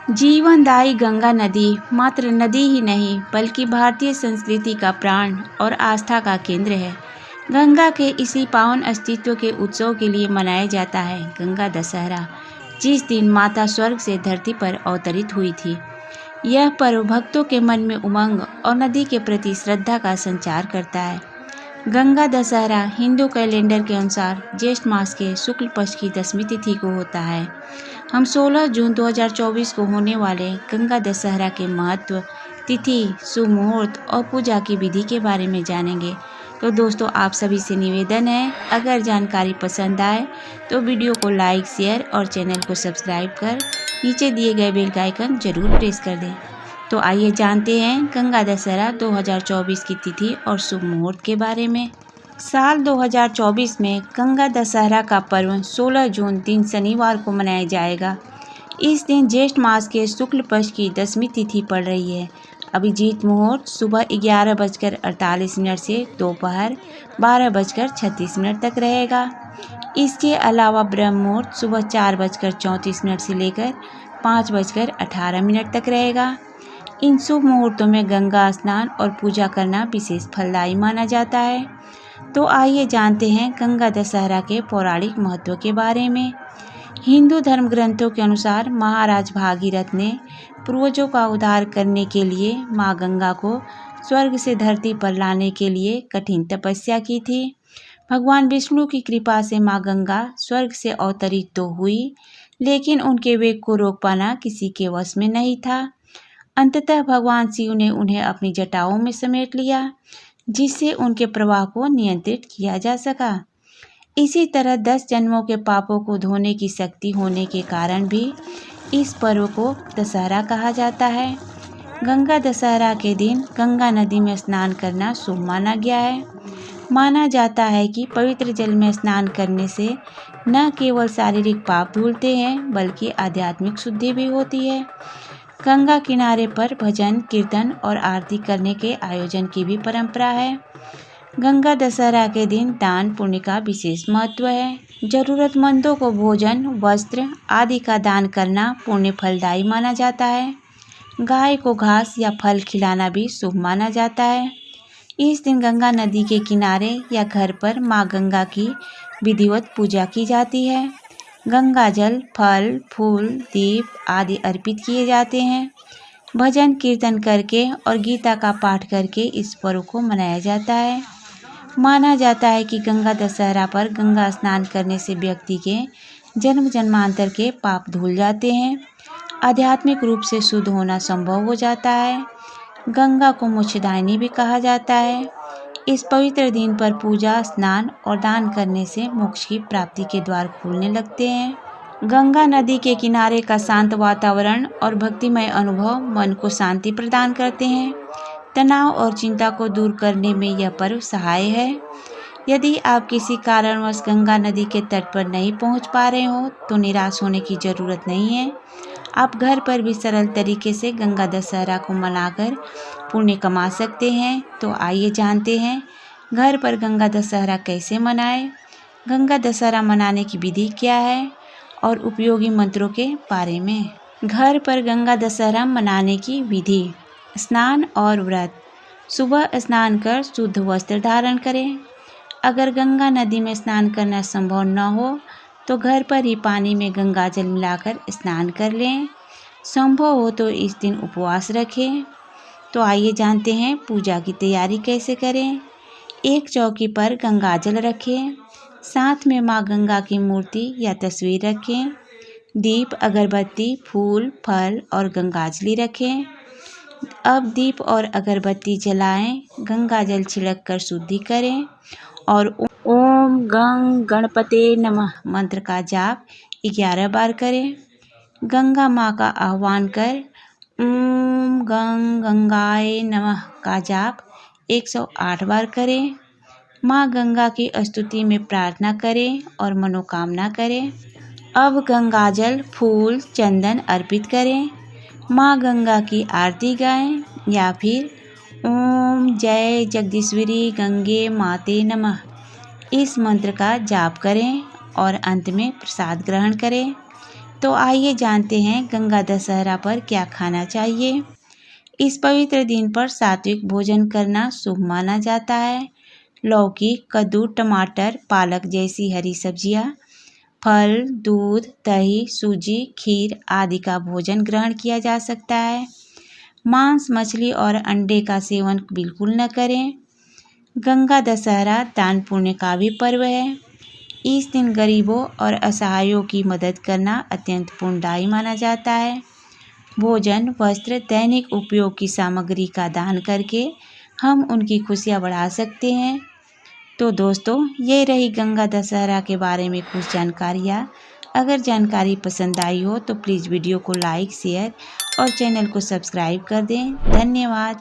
जीवनदायी गंगा नदी मात्र नदी ही नहीं बल्कि भारतीय संस्कृति का प्राण और आस्था का केंद्र है। गंगा के इसी पावन अस्तित्व के उत्सव के लिए मनाया जाता है गंगा दशहरा, जिस दिन माता स्वर्ग से धरती पर अवतरित हुई थी। यह पर्व भक्तों के मन में उमंग और नदी के प्रति श्रद्धा का संचार करता है। गंगा दशहरा हिंदू कैलेंडर के अनुसार ज्येष्ठ मास के शुक्ल पक्ष की 10वीं तिथि को होता है। हम 16 जून 2024 को होने वाले गंगा दशहरा के महत्व, तिथि, शुभ मुहूर्त और पूजा की विधि के बारे में जानेंगे। तो दोस्तों, आप सभी से निवेदन है, अगर जानकारी पसंद आए तो वीडियो को लाइक, शेयर और चैनल को सब्सक्राइब कर नीचे दिए गए बेल का आइकन जरूर प्रेस कर दें। तो आइए जानते हैं गंगा दशहरा 2024 की तिथि और शुभ मुहूर्त के बारे में। साल 2024 में गंगा दशहरा का पर्व 16 जून दिन शनिवार को मनाया जाएगा। इस दिन ज्येष्ठ मास के शुक्ल पक्ष की 10वीं तिथि पड़ रही है। अभिजीत मुहूर्त सुबह 11:48 से दोपहर 12:36 तक रहेगा। इसके अलावा ब्रह्म मुहूर्त सुबह 4:34 से लेकर 5:18 तक रहेगा। इन शुभ मुहूर्तों में गंगा स्नान और पूजा करना विशेष फलदायी माना जाता है। तो आइए जानते हैं गंगा दशहरा के पौराणिक महत्व के बारे में। हिंदू धर्म ग्रंथों के अनुसार महाराज भागीरथ ने पूर्वजों का उद्धार करने के लिए माँ गंगा को स्वर्ग से धरती पर लाने के लिए कठिन तपस्या की थी। भगवान विष्णु की कृपा से माँ गंगा स्वर्ग से अवतरित तो हुई, लेकिन उनके वेग को रोक पाना किसी के वश में नहीं था। अंततः भगवान शिव ने उन्हें अपनी जटाओं में समेट लिया, जिससे उनके प्रवाह को नियंत्रित किया जा सका। इसी तरह 10 जन्मों के पापों को धोने की शक्ति होने के कारण भी इस पर्व को दशहरा कहा जाता है। गंगा दशहरा के दिन गंगा नदी में स्नान करना शुभ माना गया है। माना जाता है कि पवित्र जल में स्नान करने से न केवल शारीरिक पाप धुलते हैं बल्कि आध्यात्मिक शुद्धि भी होती है। गंगा किनारे पर भजन, कीर्तन और आरती करने के आयोजन की भी परंपरा है। गंगा दशहरा के दिन दान पुण्य का विशेष महत्व है। जरूरतमंदों को भोजन, वस्त्र आदि का दान करना पुण्य फलदायी माना जाता है। गाय को घास या फल खिलाना भी शुभ माना जाता है। इस दिन गंगा नदी के किनारे या घर पर माँ गंगा की विधिवत पूजा की जाती है। गंगा जल, फल, फूल, दीप आदि अर्पित किए जाते हैं। भजन कीर्तन करके और गीता का पाठ करके इस पर्व को मनाया जाता है। माना जाता है कि गंगा दशहरा पर गंगा स्नान करने से व्यक्ति के जन्म जन्मांतर के पाप धुल जाते हैं। आध्यात्मिक रूप से शुद्ध होना संभव हो जाता है। गंगा को मोक्षदायिनी भी कहा जाता है। इस पवित्र दिन पर पूजा, स्नान और दान करने से मोक्ष की प्राप्ति के द्वार खुलने लगते हैं। गंगा नदी के किनारे का शांत वातावरण और भक्तिमय अनुभव मन को शांति प्रदान करते हैं। तनाव और चिंता को दूर करने में यह पर्व सहाय है। यदि आप किसी कारणवश गंगा नदी के तट पर नहीं पहुंच पा रहे हो तो निराश होने की ज़रूरत नहीं है। आप घर पर भी सरल तरीके से गंगा दशहरा को मनाकर पुण्य कमा सकते हैं। तो आइए जानते हैं घर पर गंगा दशहरा कैसे मनाएं, गंगा दशहरा मनाने की विधि क्या है और उपयोगी मंत्रों के बारे में। घर पर गंगा दशहरा मनाने की विधि। स्नान और व्रत। सुबह स्नान कर शुद्ध वस्त्र धारण करें। अगर गंगा नदी में स्नान करना संभव न हो तो घर पर ही पानी में गंगा जल मिलाकर स्नान कर लें। संभव हो तो इस दिन उपवास रखें। तो आइए जानते हैं पूजा की तैयारी कैसे करें। एक चौकी पर गंगा जल रखें। साथ में माँ गंगा की मूर्ति या तस्वीर रखें। दीप, अगरबत्ती, फूल, फल और गंगाजलि रखें। अब दीप और अगरबत्ती जलाएं, गंगा जल छिड़क कर शुद्धि करें और ओम गंग गणपते नमः मंत्र का जाप 11 बार करें। गंगा माँ का आह्वान कर ओम गंग गंगाए नमः का जाप 108 बार करें। माँ गंगा की स्तुति में प्रार्थना करें और मनोकामना करें। अब गंगाजल, फूल, चंदन अर्पित करें। माँ गंगा की आरती गाएं या फिर ओम जय जगदीश्वरी गंगे माते नमः इस मंत्र का जाप करें और अंत में प्रसाद ग्रहण करें। तो आइए जानते हैं गंगा दशहरा पर क्या खाना चाहिए। इस पवित्र दिन पर सात्विक भोजन करना शुभ माना जाता है। लौकी, कद्दू, टमाटर, पालक जैसी हरी सब्जियां, फल, दूध, दही, सूजी, खीर आदि का भोजन ग्रहण किया जा सकता है। मांस, मछली और अंडे का सेवन बिल्कुल न करें। गंगा दशहरा दान पुण्य का भी पर्व है। इस दिन गरीबों और असहायों की मदद करना अत्यंत पुण्यदायी माना जाता है। भोजन, वस्त्र, दैनिक उपयोग की सामग्री का दान करके हम उनकी खुशियाँ बढ़ा सकते हैं। तो दोस्तों, ये रही गंगा दशहरा के बारे में कुछ जानकारियाँ। अगर जानकारी पसंद आई हो तो प्लीज़ वीडियो को लाइक, शेयर और चैनल को सब्सक्राइब कर दें। धन्यवाद।